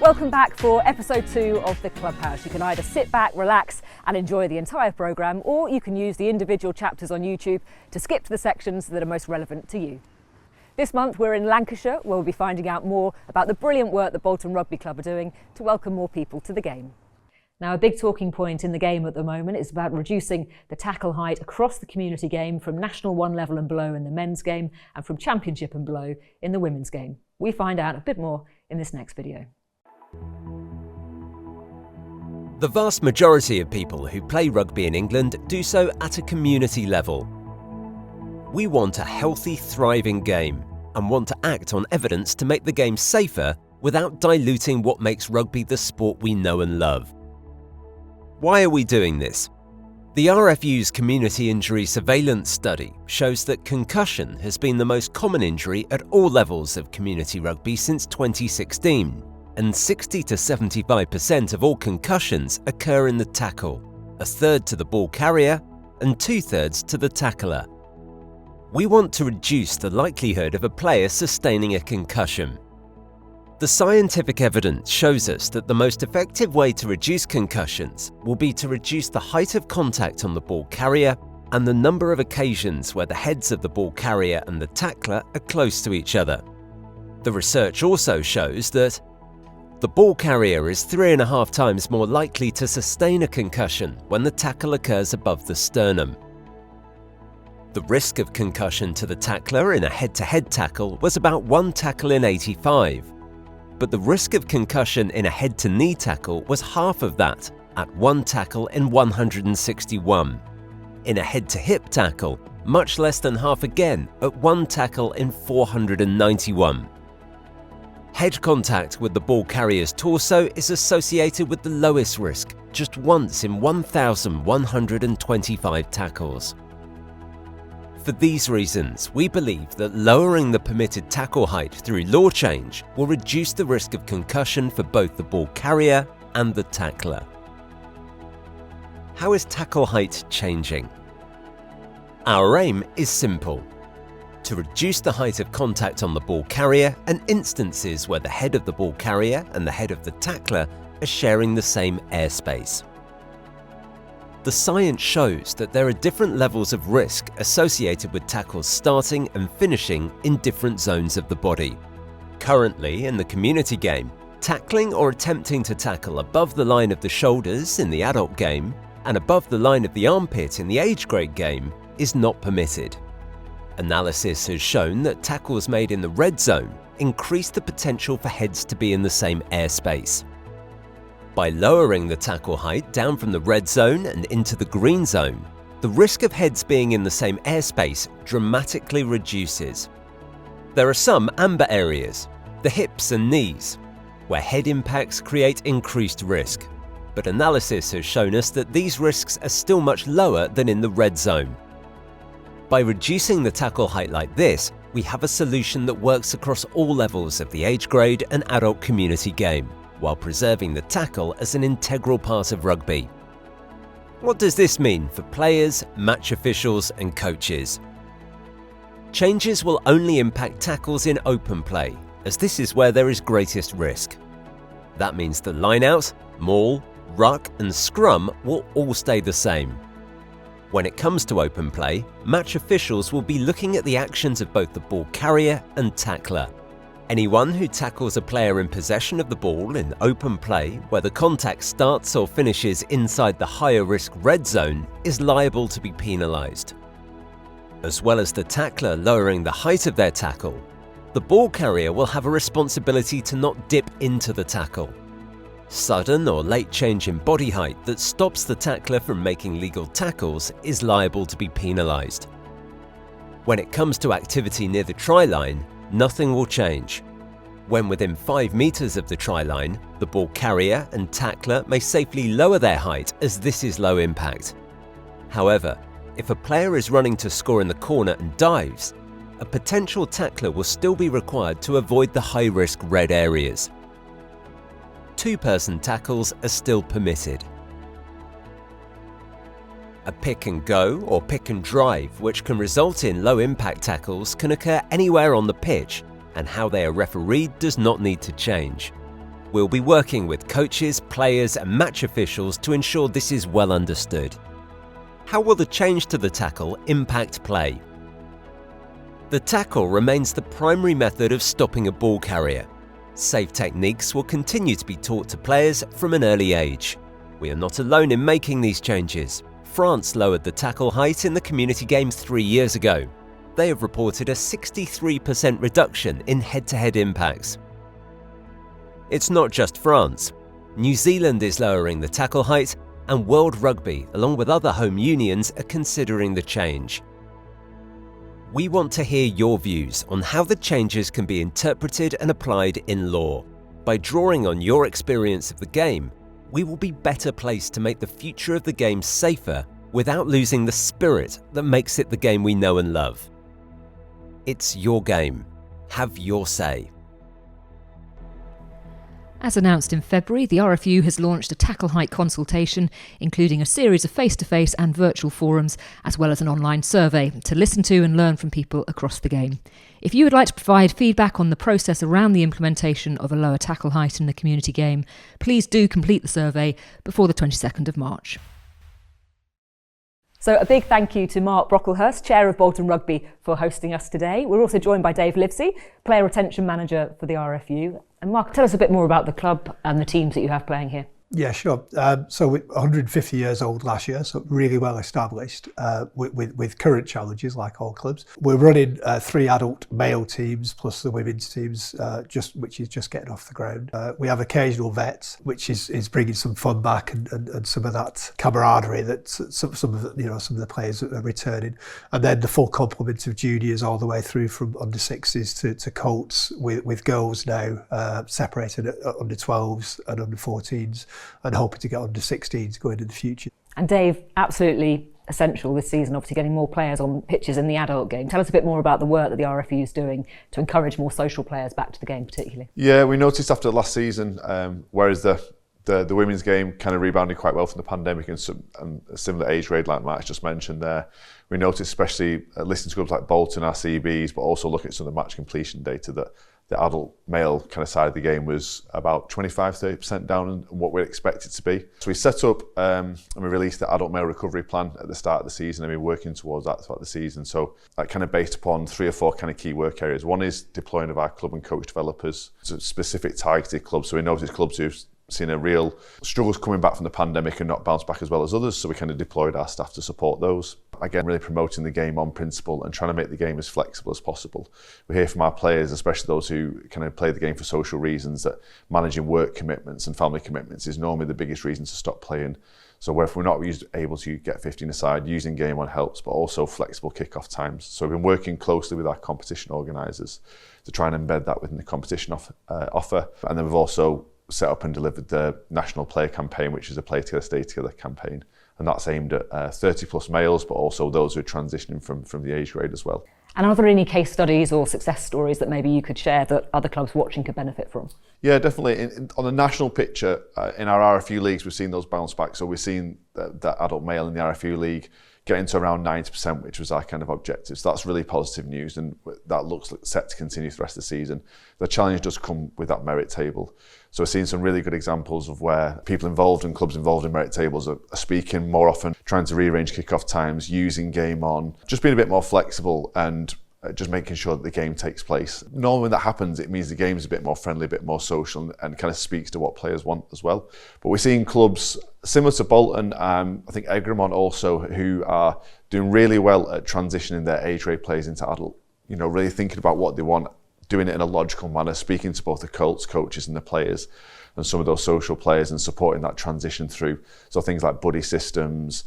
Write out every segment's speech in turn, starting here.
Welcome back for episode 2 of the Clubhouse. You can either sit back, relax and enjoy the entire programme, or you can use the individual chapters on YouTube to skip to the sections that are most relevant to you. This month we're in Lancashire, where we'll be finding out more about the brilliant work that Bolton Rugby Club are doing to welcome more people to the game. Now, a big talking point in the game at the moment is about reducing the tackle height across the community game from National 1 level and below in the men's game and from Championship and below in the women's game. We find out a bit more in this next video. The vast majority of people who play rugby in England do so at a community level. We want a healthy, thriving game and want to act on evidence to make the game safer without diluting what makes rugby the sport we know and love. Why are we doing this? The RFU's Community Injury Surveillance Study shows that concussion has been the most common injury at all levels of community rugby since 2016, and 60 to 75% of all concussions occur in the tackle, a third to the ball carrier and 2/3 to the tackler. We want to reduce the likelihood of a player sustaining a concussion. The scientific evidence shows us that the most effective way to reduce concussions will be to reduce the height of contact on the ball carrier and the number of occasions where the heads of the ball carrier and the tackler are close to each other. The research also shows that the ball carrier is 3.5 times more likely to sustain a concussion when the tackle occurs above the sternum. The risk of concussion to the tackler in a head-to-head tackle was about 1 tackle in 85. But the risk of concussion in a head-to-knee tackle was half of that, at 1 tackle in 161. In a head-to-hip tackle, much less than half again, at 1 tackle in 491. Head contact with the ball carrier's torso is associated with the lowest risk, just once in 1,125 tackles. For these reasons, we believe that lowering the permitted tackle height through law change will reduce the risk of concussion for both the ball carrier and the tackler. How is tackle height changing? Our aim is simple: to reduce the height of contact on the ball carrier and instances where the head of the ball carrier and the head of the tackler are sharing the same airspace. The science shows that there are different levels of risk associated with tackles starting and finishing in different zones of the body. Currently, in the community game, tackling or attempting to tackle above the line of the shoulders in the adult game and above the line of the armpit in the age grade game is not permitted. Analysis has shown that tackles made in the red zone increase the potential for heads to be in the same airspace. By lowering the tackle height down from the red zone and into the green zone, the risk of heads being in the same airspace dramatically reduces. There are some amber areas, the hips and knees, where head impacts create increased risk, but analysis has shown us that these risks are still much lower than in the red zone. By reducing the tackle height like this, we have a solution that works across all levels of the age grade and adult community game, while preserving the tackle as an integral part of rugby. What does this mean for players, match officials and coaches? Changes will only impact tackles in open play, as this is where there is greatest risk. That means the line-out, maul, ruck and scrum will all stay the same. When it comes to open play, match officials will be looking at the actions of both the ball carrier and tackler. Anyone who tackles a player in possession of the ball in open play where the contact starts or finishes inside the higher risk red zone is liable to be penalised. As well as the tackler lowering the height of their tackle, the ball carrier will have a responsibility to not dip into the tackle. Sudden or late change in body height that stops the tackler from making legal tackles is liable to be penalised. When it comes to activity near the try line, nothing will change. When within 5 meters of the try line, the ball carrier and tackler may safely lower their height as this is low impact. However, if a player is running to score in the corner and dives, a potential tackler will still be required to avoid the high-risk red areas. 2-person tackles are still permitted. A pick and go or pick and drive, which can result in low impact tackles, can occur anywhere on the pitch, and how they are refereed does not need to change. we'll be working with coaches, players and match officials to ensure this is well understood. How will the change to the tackle impact play? The tackle remains the primary method of stopping a ball carrier. Safe techniques will continue to be taught to players from an early age. We are not alone in making these changes. France lowered the tackle height in the community games 3 years ago. They have reported a 63% reduction in head-to-head impacts. It's not just France. New Zealand is lowering the tackle height, and World Rugby, along with other home unions, are considering the change. We want to hear your views on how the changes can be interpreted and applied in law. By drawing on your experience of the game, we will be better placed to make the future of the game safer without losing the spirit that makes it the game we know and love. It's your game. Have your say. As announced in February, the RFU has launched a tackle height consultation, including a series of face-to-face and virtual forums, as well as an online survey to listen to and learn from people across the game. If you would like to provide feedback on the process around the implementation of a lower tackle height in the community game, please do complete the survey before the 22nd of March. So a big thank you to Mark Brocklehurst, Chair of Bolton Rugby, for hosting us today. We're also joined by Dave Livesey, Player Retention Manager for the RFU. And Mark, tell us a bit more about the club and the teams that you have playing here. Yeah, sure. So we're 150 years old last year, so really well established with current challenges like all clubs. We're running 3 adult male teams plus the women's teams, which is just getting off the ground. We have occasional vets, which is bringing some fun back and some of that camaraderie that some of the players are returning. And then the full complement of juniors all the way through from under 6s to colts with girls now separated at under 12s and under 14s. And hoping to get under 16s going into the future. And Dave, absolutely essential this season, obviously getting more players on pitches in the adult game. Tell us a bit more about the work that the RFU is doing to encourage more social players back to the game particularly. Yeah, we noticed after last season, whereas the women's game kind of rebounded quite well from the pandemic and a similar age grade like Matt's just mentioned there, we noticed especially listening to clubs like Bolton RCBs, but also looking at some of the match completion data that the adult male kind of side of the game was about 25-30% down on what we expected to be. So we set up and we released the adult male recovery plan at the start of the season and we're working towards that throughout the season. So that kind of based upon 3 or 4 kind of key work areas. One is deploying of our club and coach developers to specific targeted clubs. So we noticed clubs who've seen a real struggles coming back from the pandemic and not bounced back as well as others. So we kind of deployed our staff to support those. Again, really promoting the game on principle and trying to make the game as flexible as possible. We hear from our players, especially those who kind of play the game for social reasons, that managing work commitments and family commitments is normally the biggest reason to stop playing. So if we're not able to get 15 aside, using game on helps, but also flexible kick-off times. So we've been working closely with our competition organisers to try and embed that within the competition offer. And then we've also set up and delivered the National Player Campaign, which is a Play Together, Stay Together campaign. And that's aimed at 30 plus males, but also those who are transitioning from the age grade as well. And are there any case studies or success stories that maybe you could share that other clubs watching could benefit from? Yeah, definitely. On a national picture, in our RFU leagues, we've seen those bounce back. So we've seen that adult male in the RFU league getting to around 90%, which was our kind of objective. So that's really positive news, and that looks set to continue for the rest of the season. The challenge does come with that merit table. So we're seeing some really good examples of where people involved and clubs involved in merit tables are speaking more often, trying to rearrange kick-off times, using game on, just being a bit more flexible and just making sure that the game takes place. Normally when that happens, it means the game's a bit more friendly, a bit more social, and kind of speaks to what players want as well. But we're seeing clubs similar to Bolton, I think Egremont also, who are doing really well at transitioning their age grade players into adult, really thinking about what they want, doing it in a logical manner, speaking to both the coaches and the players and some of those social players and supporting that transition through. So things like buddy systems,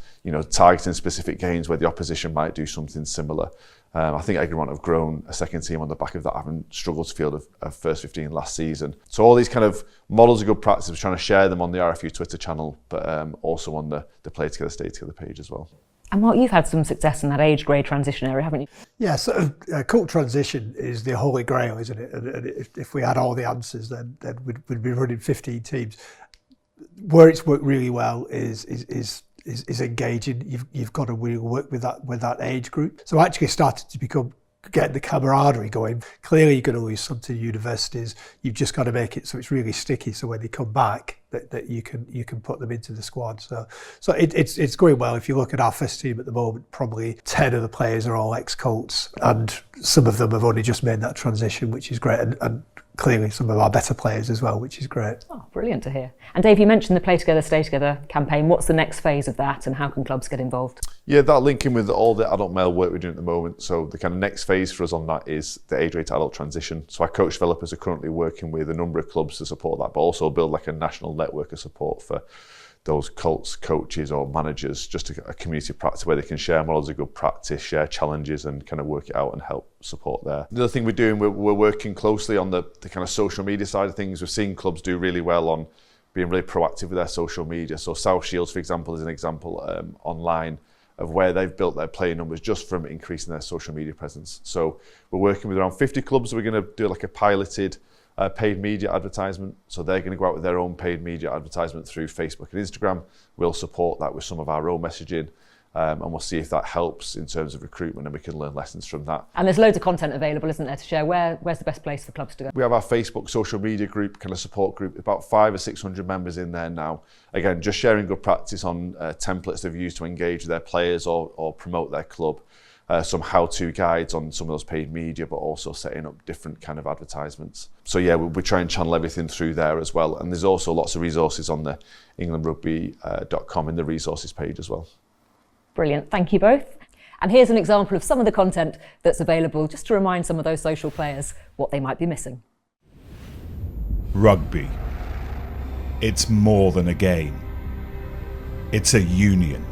targeting specific games where the opposition might do something similar. I think Egremont have grown a second team on the back of that, having struggled to field a first 15 last season. So all these kind of models of good practice, we're trying to share them on the RFU Twitter channel, but also on the Play Together, Stay Together page as well. And Mark, you've had some success in that age grade transition area, haven't you? Yeah, so cult transition is the holy grail, isn't it? And if we had all the answers, then we'd be running 15 teams. Where it's worked really well is engaging. You've got to really work with that age group. So I actually started to become getting the camaraderie going. Clearly you're going to lose some to universities. You've just got to make it so it's really sticky, so when they come back that you can put them into the squad. So it's going well. If you look at our first team at the moment, probably 10 of the players are all ex-Colts, and some of them have only just made that transition, which is great, and clearly some of our better players as well, which is great. Oh, brilliant to hear. And Dave, you mentioned the Play Together, Stay Together campaign. What's the next phase of that, and how can clubs get involved? Yeah, that linking with all the adult male work we're doing at the moment. So the kind of next phase for us on that is the age rate to adult transition. So our coach developers are currently working with a number of clubs to support that, but also build like a national network of support for those Colts coaches or managers, just a community practice where they can share models of good practice, share challenges and kind of work it out and help support there. The other thing we're doing, we're working closely on the kind of social media side of things. We've seen clubs do really well on being really proactive with their social media. So South Shields, for example, is an example online of where they've built their player numbers just from increasing their social media presence. So we're working with around 50 clubs. We're going to do like a piloted paid media advertisement. So they're going to go out with their own paid media advertisement through Facebook and Instagram. We'll support that with some of our own messaging, and we'll see if that helps in terms of recruitment, and we can learn lessons from that. And there's loads of content available, isn't there, to share? Where's the best place for clubs to go? We have our Facebook social media group, kind of support group, about 500 or 600 members in there now. Again, just sharing good practice on templates they've used to engage with their players or promote their club. Some how-to guides on some of those paid media, but also setting up different kind of advertisements. So yeah, we try and channel everything through there as well. And there's also lots of resources on the englandrugby.com in the resources page as well. Brilliant, thank you both. And here's an example of some of the content that's available, just to remind some of those social players what they might be missing. Rugby. It's more than a game. It's a union.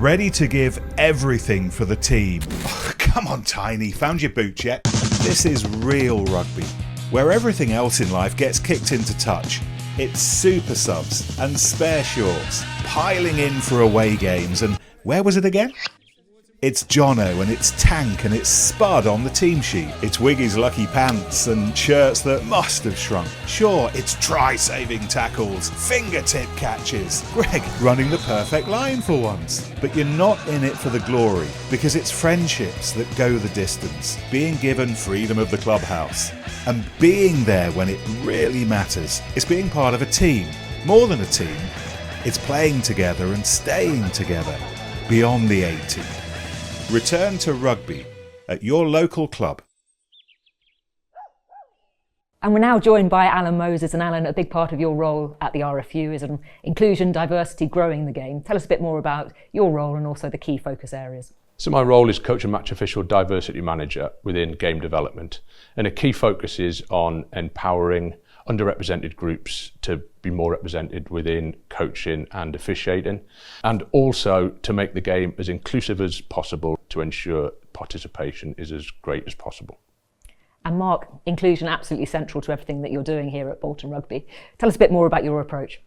Ready to give everything for the team. Oh, come on, Tiny, found your boots yet? This is real rugby, where everything else in life gets kicked into touch. It's super subs and spare shorts, piling in for away games, and where was it again? It's Jono and it's Tank and it's Spud on the team sheet. It's Wiggy's lucky pants and shirts that must have shrunk. Sure, it's try-saving tackles, fingertip catches, Greg running the perfect line for once. But you're not in it for the glory, because it's friendships that go the distance, being given freedom of the clubhouse, and being there when it really matters. It's being part of a team, more than a team. It's playing together and staying together, beyond the 80. Return to rugby at your local club. And we're now joined by Alan Moses. And Alan, a big part of your role at the RFU is on inclusion, diversity, growing the game. Tell us a bit more about your role and also the key focus areas. So my role is coach and match official diversity manager within game development. And a key focus is on empowering underrepresented groups to be more represented within coaching and officiating, and also to make the game as inclusive as possible to ensure participation is as great as possible. And Mark, inclusion absolutely central to everything that you're doing here at Bolton Rugby. Tell us a bit more about your approach.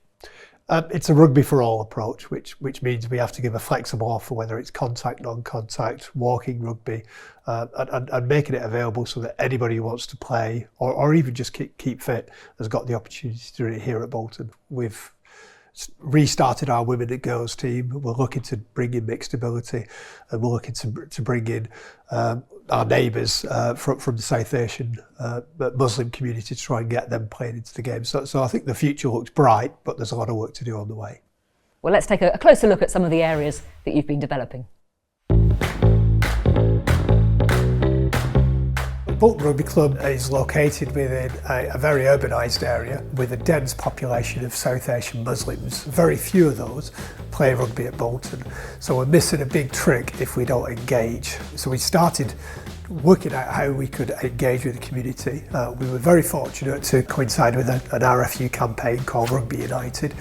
It's a rugby for all approach, which means we have to give a flexible offer, whether it's contact, non-contact, walking rugby, and making it available so that anybody who wants to play or even just keep fit has got the opportunity to do it here at Bolton. We've restarted our women and girls team. We're looking to bring in mixed ability, and we're looking to bring in our neighbours from the South Asian Muslim community to try and get them playing into the game. So I think the future looks bright, but there's a lot of work to do on the way. Well, let's take a closer look at some of the areas that you've been developing. Bolton Rugby Club is located within a very urbanised area with a dense population of South Asian Muslims. Very few of those play rugby at Bolton, so we're missing a big trick if we don't engage. So we started working out how we could engage with the community. We were very fortunate to coincide with an RFU campaign called Rugby United,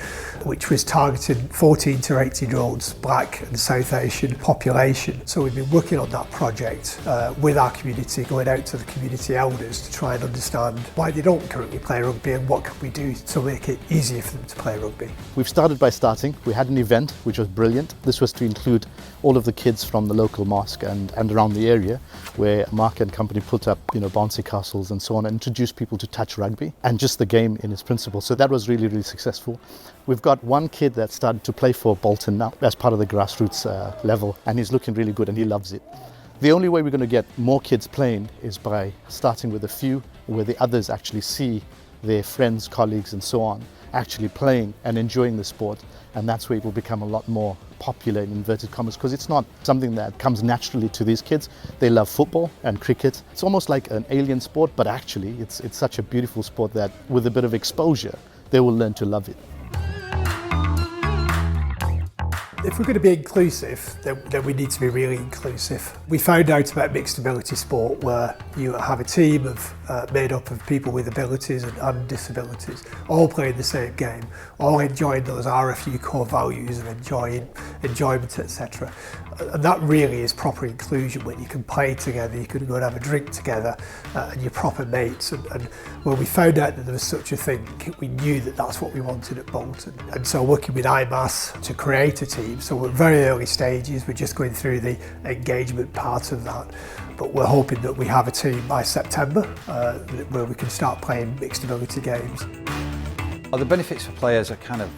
which was targeting 14 to 18-year-olds, Black and South Asian population. So we've been working on that project with our community, going out to the community elders to try and understand why they don't currently play rugby and what can we do to make it easier for them to play rugby. We've started by starting. We had an event which was brilliant. This was to include all of the kids from the local mosque and around the area, where Mark and company put up, bouncy castles and so on, and introduced people to touch rugby and just the game in its principles. So that was really, really successful. We've got one kid that started to play for Bolton now as part of the grassroots level, and he's looking really good and he loves it. The only way we're going to get more kids playing is by starting with a few, where the others actually see their friends, colleagues and so on actually playing and enjoying the sport, and that's where it will become a lot more popular in inverted commas, because it's not something that comes naturally to these kids. They love football and cricket. It's almost like an alien sport, but actually it's such a beautiful sport that with a bit of exposure they will learn to love it. If we're going to be inclusive, then we need to be really inclusive. We found out about mixed ability sport where you have a team made up of people with abilities and disabilities, all playing the same game, all enjoying those RFU core values of enjoyment, etc. And that really is proper inclusion, when you can play together, you can go and have a drink together, and you're proper mates. And when we found out that there was such a thing, we knew that that's what we wanted at Bolton. And so working with IMAS to create a team, so we're at very early stages, we're just going through the engagement part of that, but we're hoping that we have a team by September where we can start playing mixed ability games. Well, the benefits for players are kind of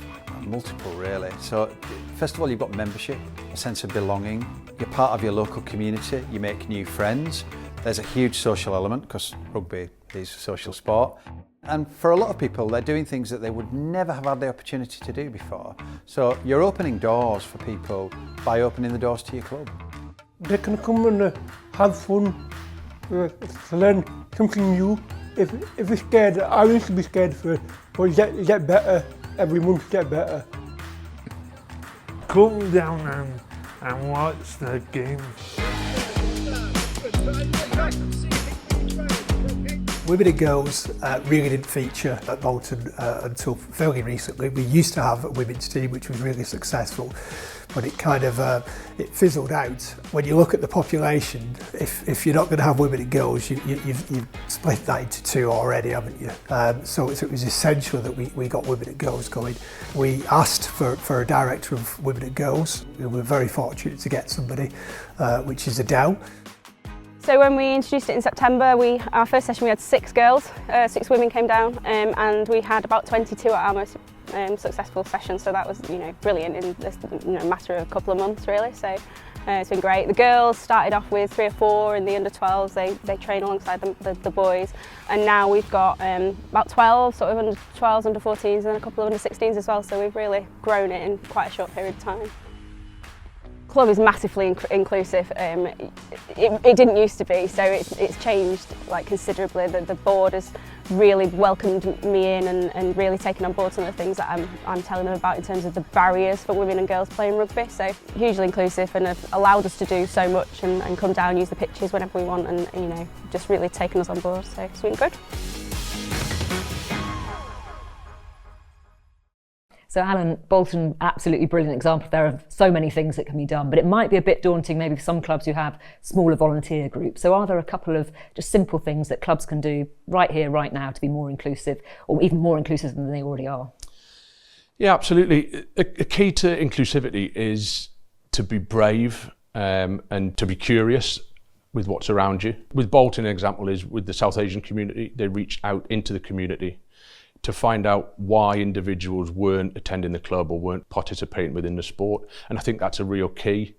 multiple really. So first of all, you've got membership, a sense of belonging, you're part of your local community, you make new friends, there's a huge social element because rugby is a social sport. And for a lot of people, they're doing things that they would never have had the opportunity to do before. So you're opening doors for people by opening the doors to your club. They can come and have fun, to learn something new. If you're scared, I used to be scared first, but you get better, every month get better. Come down and watch the games. Women and girls really didn't feature at Bolton until fairly recently. We used to have a women's team which was really successful, but it kind of it fizzled out. When you look at the population, if you're not going to have women and girls, you've split that into two already, haven't you? So it was essential that we got women and girls going. We asked for a director of women and girls. We were very fortunate to get somebody, which is Adele. So when we introduced it in September, our first session we had 6 girls, 6 women came down, and we had about 22 at our most successful session. So that was, brilliant in this, matter of a couple of months really. So it's been great. The girls started off with 3 or 4 in the under 12s. They train alongside the boys, and now we've got about 12 sort of under 12s, under 14s, and then a couple of under 16s as well. So we've really grown it in quite a short period of time. Club is massively inclusive. It didn't used to be, so it's changed considerably. The board has really welcomed me in and really taken on board some of the things that I'm telling them about in terms of the barriers for women and girls playing rugby. So hugely inclusive, and have allowed us to do so much and come down, use the pitches whenever we want, and just really taken us on board. So it's been good. So Alan, Bolton, absolutely brilliant example there of so many things that can be done, but it might be a bit daunting maybe for some clubs who have smaller volunteer groups. So are there a couple of just simple things that clubs can do right here, right now to be more inclusive, or even more inclusive than they already are? Yeah, absolutely. A key to inclusivity is to be brave and to be curious with what's around you. With Bolton, an example is with the South Asian community, they reached out into the community to find out why individuals weren't attending the club or weren't participating within the sport. And I think that's a real key.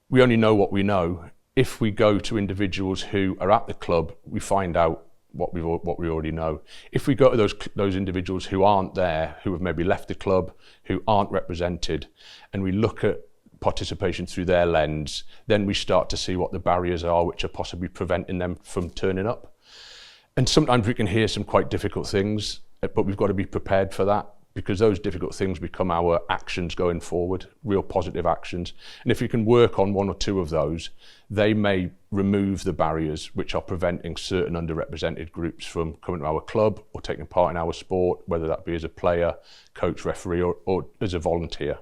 We only know what we know. If we go to individuals who are at the club, we find out what we already know. If we go to those individuals who aren't there, who have maybe left the club, who aren't represented, and we look at participation through their lens, then we start to see what the barriers are which are possibly preventing them from turning up. And sometimes we can hear some quite difficult things, but we've got to be prepared for that, because those difficult things become our actions going forward, real positive actions. And if you can work on 1 or 2 of those, they may remove the barriers which are preventing certain underrepresented groups from coming to our club or taking part in our sport, whether that be as a player, coach, referee, or as a volunteer.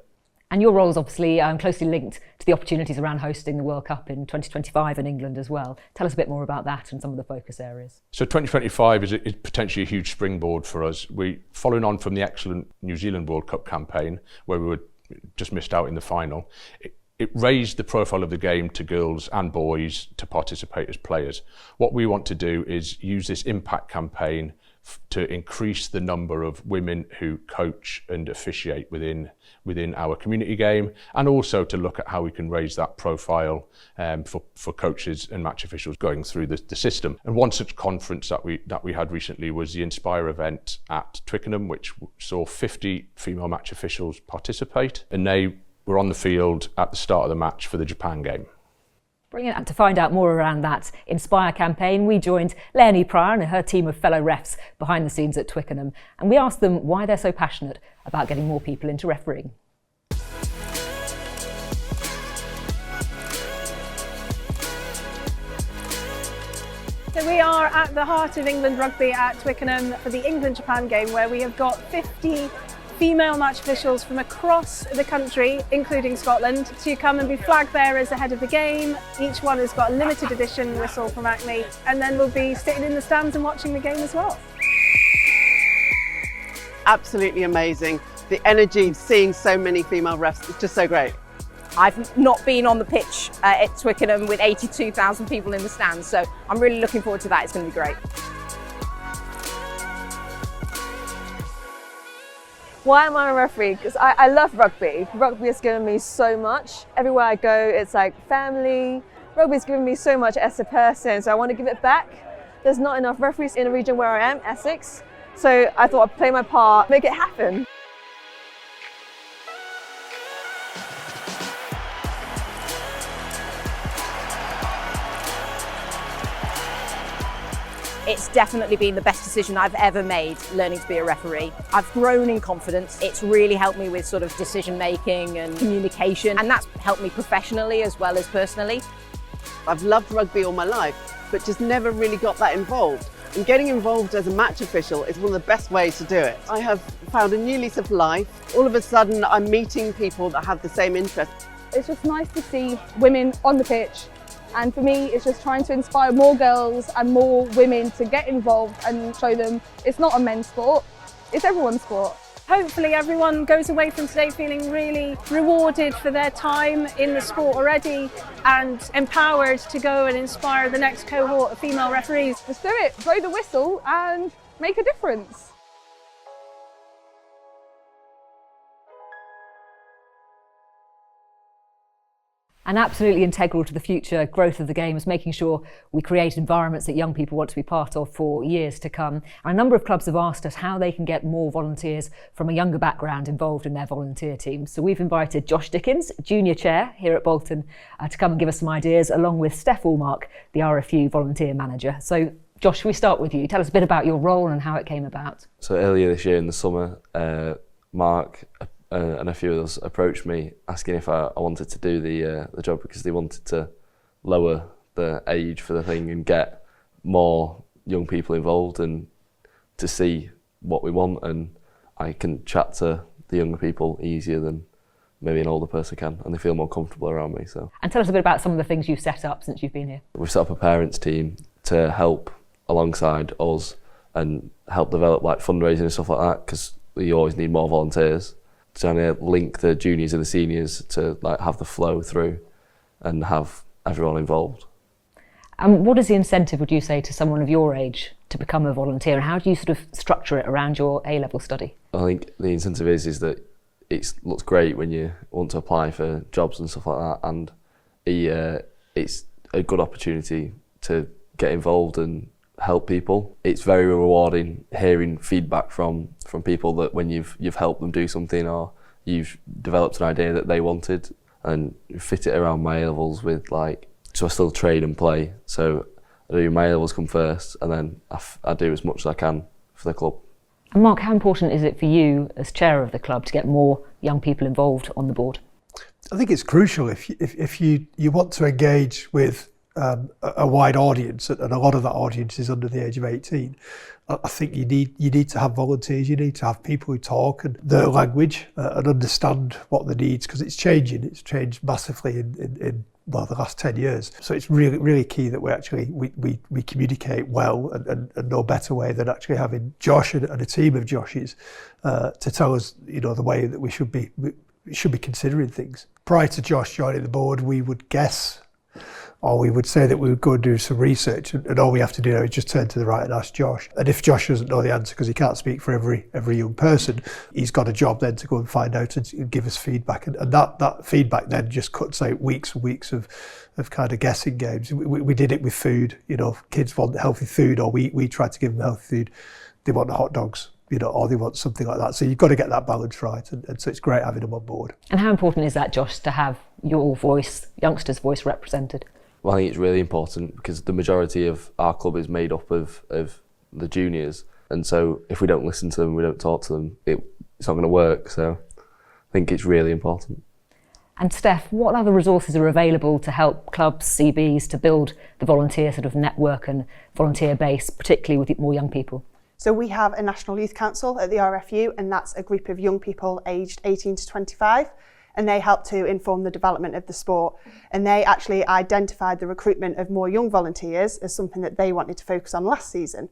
And your role is obviously closely linked to the opportunities around hosting the World Cup in 2025 in England as well. Tell us a bit more about that and some of the focus areas. So 2025 is potentially a huge springboard for us. Following on from the excellent New Zealand World Cup campaign, where we were just missed out in the final, it raised the profile of the game to girls and boys to participate as players. What we want to do is use this impact campaign to increase the number of women who coach and officiate within our community game, and also to look at how we can raise that profile for coaches and match officials going through the system. And one such conference that we had recently was the Inspire event at Twickenham, which saw 50 female match officials participate, and they were on the field at the start of the match for the Japan game. Brilliant. And to find out more around that Inspire campaign, we joined Leonie Pryor and her team of fellow refs behind the scenes at Twickenham, and we asked them why they're so passionate about getting more people into refereeing. So we are at the heart of England rugby at Twickenham for the England-Japan game, where we have got 50 female match officials from across the country, including Scotland, to come and be flag bearers ahead of the game. Each one has got a limited edition whistle from Acme, and then we'll be sitting in the stands and watching the game as well. Absolutely amazing. The energy, seeing so many female refs, is just so great. I've not been on the pitch at Twickenham with 82,000 people in the stands, so I'm really looking forward to that. It's going to be great. Why am I a referee? Because I love rugby. Rugby has given me so much. Everywhere I go, it's like family. Rugby has given me so much as a person, so I want to give it back. There's not enough referees in the region where I am, Essex, so I thought I'd play my part, make it happen. It's definitely been the best decision I've ever made, learning to be a referee. I've grown in confidence. It's really helped me with sort of decision making and communication, and that's helped me professionally as well as personally. I've loved rugby all my life, but just never really got that involved. And getting involved as a match official is one of the best ways to do it. I have found a new lease of life. All of a sudden, I'm meeting people that have the same interests. It's just nice to see women on the pitch. And for me, it's just trying to inspire more girls and more women to get involved and show them it's not a men's sport, it's everyone's sport. Hopefully everyone goes away from today feeling really rewarded for their time in the sport already and empowered to go and inspire the next cohort of female referees. Just do it, blow the whistle and make a difference. And absolutely integral to the future growth of the game is making sure we create environments that young people want to be part of for years to come. And a number of clubs have asked us how they can get more volunteers from a younger background involved in their volunteer teams. So we've invited Josh Dickens, Junior Chair here at Bolton, to come and give us some ideas, along with Steph Allmark, the RFU Volunteer Manager. So Josh, shall we start with you? Tell us a bit about your role and how it came about. So earlier this year in the summer, Mark and a few of us approached me asking if I wanted to do the job, because they wanted to lower the age for the thing and get more young people involved and to see what we want, and I can chat to the younger people easier than maybe an older person can, and they feel more comfortable around me. So. And tell us a bit about some of the things you've set up since you've been here. We've set up a parents team to help alongside us and help develop like fundraising and stuff like that, because we always need more volunteers. Trying to link the juniors and the seniors to like have the flow through and have everyone involved. And what is the incentive, would you say, to someone of your age to become a volunteer, and how do you sort of structure it around your A-level study? I think the incentive is that it looks great when you want to apply for jobs and stuff like that, and it's a good opportunity to get involved and help people. It's very rewarding hearing feedback from people that when you've helped them do something, or you've developed an idea that they wanted, and fit it around my A-levels with like, so I still train and play, so I do my A-levels come first, and then I do as much as I can for the club. And Mark, how important is it for you as chair of the club to get more young people involved on the board? I think it's crucial if you want to engage with a wide audience, and a lot of that audience is under the age of 18. I think you need to have volunteers, you need to have people who talk and their language and understand what the needs, because it's changing. It's changed massively in the last 10 years. So it's really key that we communicate well, and no better way than actually having Josh and a team of Joshes to tell us, the way that we should be considering things. Prior to Josh joining the board, we would guess or we would say that we would go and do some research, and all we have to do now is just turn to the right and ask Josh. And if Josh doesn't know the answer, because he can't speak for every young person, he's got a job then to go and find out and give us feedback. And that feedback then just cuts out weeks and weeks of kind of guessing games. We did it with food. You know, kids want healthy food, or we tried to give them healthy food. They want the hot dogs, you know, or they want something like that. So you've got to get that balance right, and so it's great having them on board. And how important is that, Josh, to have your voice, youngsters' voice, represented? Well, I think it's really important because the majority of our club is made up of the juniors, and so if we don't listen to them, we don't talk to them, it's not going to work. So I think it's really important. And Steph, what other resources are available to help clubs, CBs, to build the volunteer sort of network and volunteer base, particularly with more young people? So we have a National Youth Council at the RFU, and that's a group of young people aged 18 to 25, and they help to inform the development of the sport. And they actually identified the recruitment of more young volunteers as something that they wanted to focus on last season.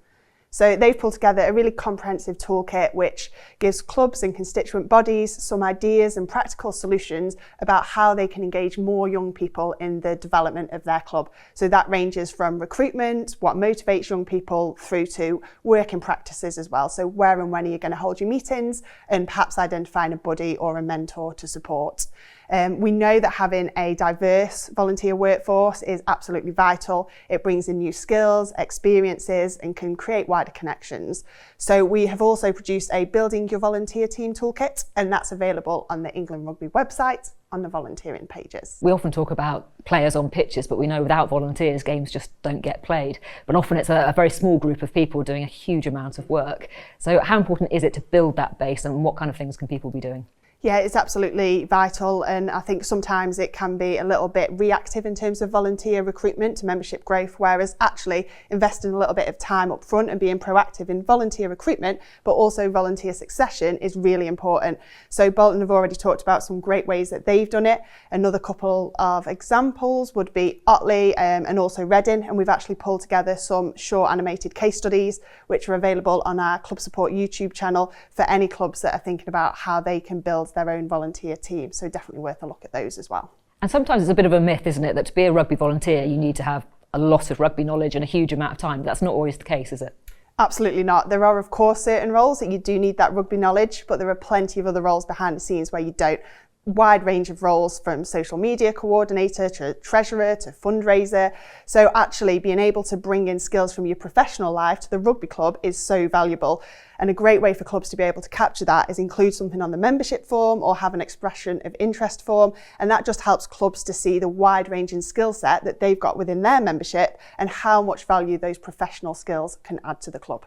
So they've pulled together a really comprehensive toolkit which gives clubs and constituent bodies some ideas and practical solutions about how they can engage more young people in the development of their club. So that ranges from recruitment, what motivates young people, through to working practices as well. So where and when are you going to hold your meetings, and perhaps identifying a buddy or a mentor to support. We know that having a diverse volunteer workforce is absolutely vital. It brings in new skills, experiences, and can create wider connections. So we have also produced a Building Your Volunteer Team toolkit, and that's available on the England Rugby website on the volunteering pages. We often talk about players on pitches, but we know without volunteers, games just don't get played. But often it's a very small group of people doing a huge amount of work. So how important is it to build that base, and what kind of things can people be doing? Yeah, it's absolutely vital, and I think sometimes it can be a little bit reactive in terms of volunteer recruitment to membership growth, whereas actually investing a little bit of time up front and being proactive in volunteer recruitment, but also volunteer succession, is really important. So Bolton have already talked about some great ways that they've done it. Another couple of examples would be Otley and also Reading, and we've actually pulled together some short animated case studies which are available on our Club Support YouTube channel for any clubs that are thinking about how they can build their own volunteer team. So definitely worth a look at those as well. And sometimes it's a bit of a myth, isn't it, that to be a rugby volunteer you need to have a lot of rugby knowledge and a huge amount of time. That's not always the case, is it? Absolutely not. There are of course certain roles that you do need that rugby knowledge, but there are plenty of other roles behind the scenes where you don't. Wide range of roles, from social media coordinator to treasurer to fundraiser. So actually being able to bring in skills from your professional life to the rugby club is so valuable. And a great way for clubs to be able to capture that is include something on the membership form or have an expression of interest form. And that just helps clubs to see the wide ranging skill set that they've got within their membership and how much value those professional skills can add to the club.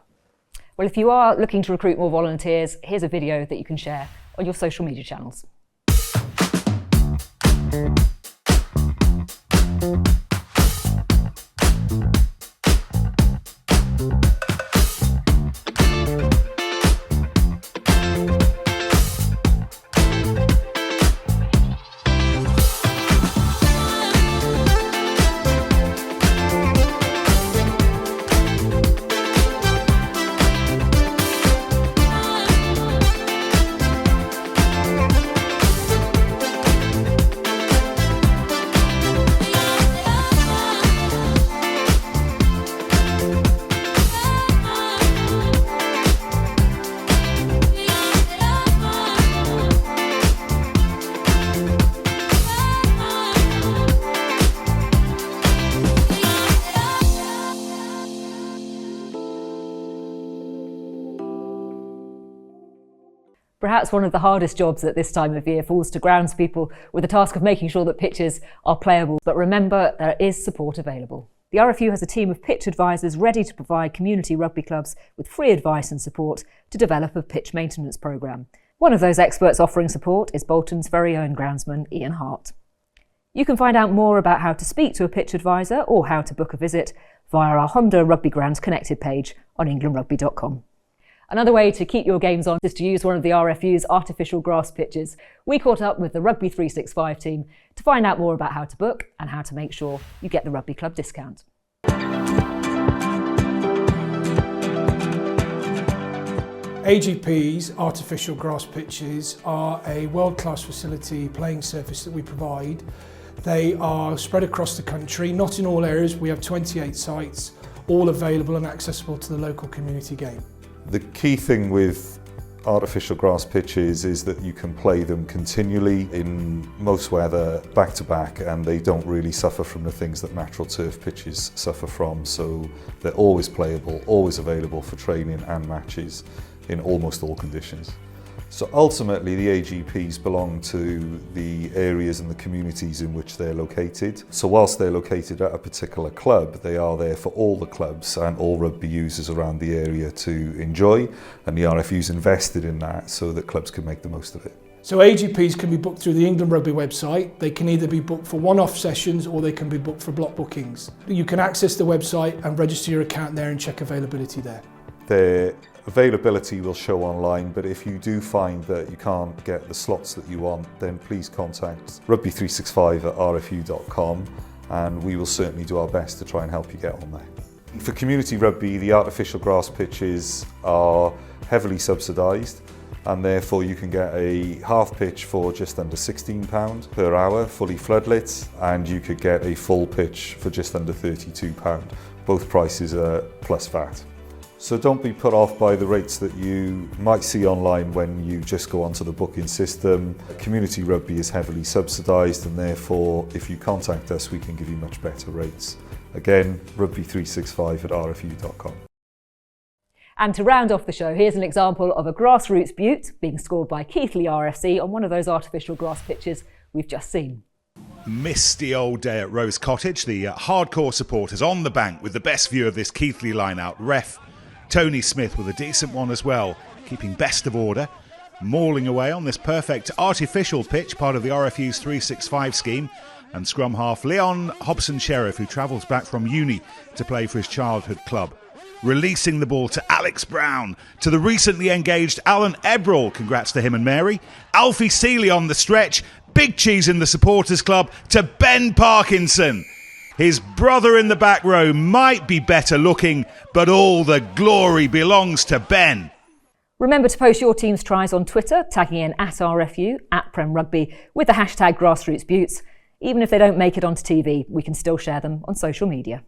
Well, if you are looking to recruit more volunteers, here's a video that you can share on your social media channels. Perhaps one of the hardest jobs at this time of year falls to grounds people with the task of making sure that pitches are playable. But remember, there is support available. The RFU has a team of pitch advisors ready to provide community rugby clubs with free advice and support to develop a pitch maintenance programme. One of those experts offering support is Bolton's very own groundsman, Ian Hart. You can find out more about how to speak to a pitch advisor or how to book a visit via our Honda Rugby Grounds Connected page on englandrugby.com. Another way to keep your games on is to use one of the RFU's artificial grass pitches. We caught up with the Rugby 365 team to find out more about how to book and how to make sure you get the rugby club discount. AGPs, artificial grass pitches, are a world-class facility playing surface that we provide They are spread across the country, not in all areas. We have 28 sites, all available and accessible to the local community game. The key thing with artificial grass pitches is that you can play them continually in most weather, back to back, and they don't really suffer from the things that natural turf pitches suffer from. So they're always playable, always available for training and matches in almost all conditions. So ultimately the AGPs belong to the areas and the communities in which they're located. So whilst they're located at a particular club, they are there for all the clubs and all rugby users around the area to enjoy, and the RFU's invested in that so that clubs can make the most of it. So AGPs can be booked through the England Rugby website. They can either be booked for one-off sessions or they can be booked for block bookings. You can access the website and register your account there and check availability there. Their availability will show online, but if you do find that you can't get the slots that you want, then please contact rugby365@rfu.com and we will certainly do our best to try and help you get on there. For community rugby, the artificial grass pitches are heavily subsidised, and therefore you can get a half pitch for just under £16 per hour, fully floodlit, and you could get a full pitch for just under £32. Both prices are plus VAT. So don't be put off by the rates that you might see online when you just go onto the booking system. Community rugby is heavily subsidised, and therefore if you contact us we can give you much better rates. Again, rugby365@rfu.com. And to round off the show, here's an example of a grassroots beaut being scored by Keighley RUFC on one of those artificial grass pitches we've just seen. Misty old day at Rose Cottage. The hardcore supporters on the bank with the best view of this Keighley line-out. Ref Tony Smith with a decent one as well, keeping best of order, mauling away on this perfect artificial pitch, part of the RFU's 365 scheme, and scrum half Leon Hobson-Sheriff, who travels back from uni to play for his childhood club. Releasing the ball to Alex Brown, to the recently engaged Alan Ebrell, congrats to him and Mary, Alfie Seeley on the stretch, Big Cheese in the supporters club, to Ben Parkinson. His brother in the back row might be better looking, but all the glory belongs to Ben. Remember to post your team's tries on Twitter, tagging in @RFU, @PremRugby, with the hashtag GrassrootsBeauts. Even if they don't make it onto TV, we can still share them on social media.